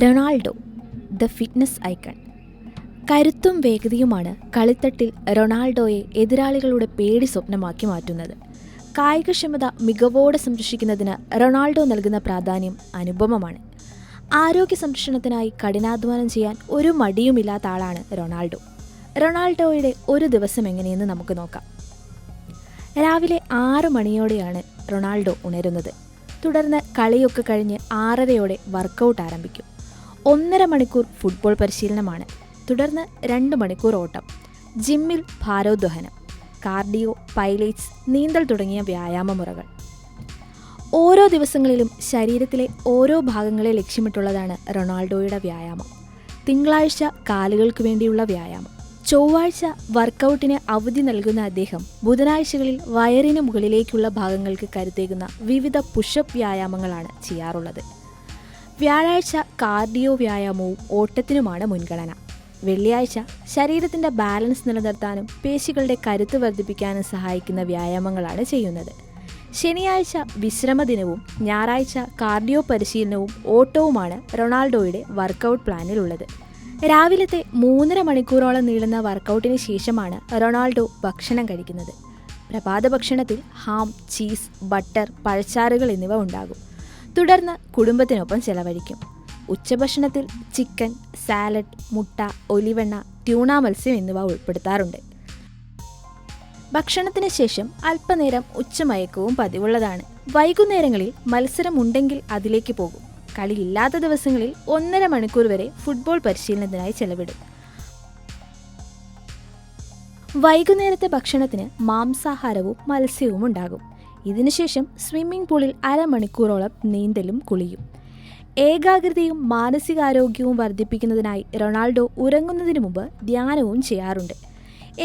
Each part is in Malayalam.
Ronaldo the fitness icon. കരുത്തും വേഗതയുമാണ് കളിത്തട്ടിൽ റൊണാൾഡോയെ എതിരാളികളുടെ പേടി സ്വപ്നമാക്കി മാറ്റുന്നത്. കായികക്ഷമത മികവോടെ സംരക്ഷിക്കുന്നതിന് റൊണാൾഡോ നൽകുന്ന പ്രാധാന്യം അനുപമമാണ്. ആരോഗ്യ സംരക്ഷണത്തിനായി കഠിനാധ്വാനം ചെയ്യാൻ ഒരു മടിയുമില്ലാത്ത ആളാണ് റൊണാൾഡോ. റൊണാൾഡോയുടെ ഒരു ദിവസം എങ്ങനെയെന്ന് നമുക്ക് നോക്കാം. രാവിലെ 6 മണിയോടെയാണ് റൊണാൾഡോ ഉണരുന്നത്. തുടർന്ന് കളിയൊക്കെ കഴിഞ്ഞ് 6:30 വർക്കൗട്ട് ആരംഭിക്കും. 1.5 മണിക്കൂർ ഫുട്ബോൾ പരിശീലനമാണ്. തുടർന്ന് 2 മണിക്കൂർ ഓട്ടം, ജിമ്മിൽ ഭാരോദ്വഹനം, കാർഡിയോ, പൈലേറ്റ്സ്, നീന്തൽ തുടങ്ങിയ വ്യായാമ മുറകൾ. ഓരോ ദിവസങ്ങളിലും ശരീരത്തിലെ ഓരോ ഭാഗങ്ങളെ ലക്ഷ്യമിട്ടുള്ളതാണ് റൊണാൾഡോയുടെ വ്യായാമം. തിങ്കളാഴ്ച കാലുകൾക്ക് വേണ്ടിയുള്ള വ്യായാമം, ചൊവ്വാഴ്ച വർക്കൗട്ടിന് അവധി നൽകുന്ന അദ്ദേഹം ബുധനാഴ്ചകളിൽ വയറിന് മുകളിലേക്കുള്ള ഭാഗങ്ങൾക്ക് കരുത്തേകുന്ന വിവിധ പുഷപ്പ് വ്യായാമങ്ങളാണ് ചെയ്യാറുള്ളത്. വ്യാഴാഴ്ച കാർഡിയോ വ്യായാമവും ഓട്ടത്തിനുമാണ് മുൻഗണന. വെള്ളിയാഴ്ച ശരീരത്തിൻ്റെ ബാലൻസ് നിലനിർത്താനും പേശികളുടെ കരുത്ത് വർദ്ധിപ്പിക്കാനും സഹായിക്കുന്ന വ്യായാമങ്ങളാണ് ചെയ്യുന്നത്. ശനിയാഴ്ച വിശ്രമ ദിനവും ഞായറാഴ്ച കാർഡിയോ പരിശീലനവും ഓട്ടവുമാണ് റൊണാൾഡോയുടെ വർക്കൗട്ട് പ്ലാനിലുള്ളത്. രാവിലത്തെ 3.5 മണിക്കൂറോളം നീളുന്ന വർക്കൗട്ടിന് ശേഷമാണ് റൊണാൾഡോ ഭക്ഷണം കഴിക്കുന്നത്. പ്രഭാത ഭക്ഷണത്തിൽ ഹാം, ചീസ്, ബട്ടർ, പഴച്ചാറുകൾ എന്നിവ ഉണ്ടാകും. തുടർന്ന് കുടുംബത്തിനൊപ്പം ചെലവഴിക്കും. ഉച്ചഭക്ഷണത്തിൽ ചിക്കൻ, സാലഡ്, മുട്ട, ഒലിവെണ്ണ, ട്യൂണ മത്സ്യം എന്നിവ ഉൾപ്പെടുത്താറുണ്ട്. ഭക്ഷണത്തിന് ശേഷം അല്പനേരം ഉച്ചമയക്കവും പതിവുള്ളതാണ്. വൈകുന്നേരങ്ങളിൽ മത്സരമുണ്ടെങ്കിൽ അതിലേക്ക് പോകും. കളിയില്ലാത്ത ദിവസങ്ങളിൽ 1.5 മണിക്കൂർ വരെ ഫുട്ബോൾ പരിശീലനത്തിനായി ചെലവിടും. വൈകുന്നേരത്തെ ഭക്ഷണത്തിന് മാംസാഹാരവും മത്സ്യവും ഉണ്ടാകും. ഇതിനുശേഷം സ്വിമ്മിംഗ് പൂളിൽ 1/2 മണിക്കൂറോളം നീന്തലും കുളിയും. ഏകാഗ്രതയും മാനസികാരോഗ്യവും വർദ്ധിപ്പിക്കുന്നതിനായി റൊണാൾഡോ ഉറങ്ങുന്നതിന് മുമ്പ് ധ്യാനവും ചെയ്യാറുണ്ട്.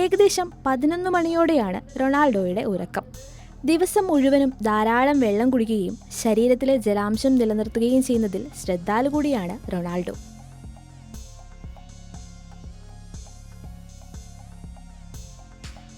ഏകദേശം 11 മണിയോടെയാണ് റൊണാൾഡോയുടെ ഉറക്കം. ദിവസം മുഴുവനും ധാരാളം വെള്ളം കുടിക്കുകയും ശരീരത്തിലെ ജലാംശം നിലനിർത്തുകയും ചെയ്യുന്നതിൽ ശ്രദ്ധാലു കൂടിയാണ് റൊണാൾഡോ.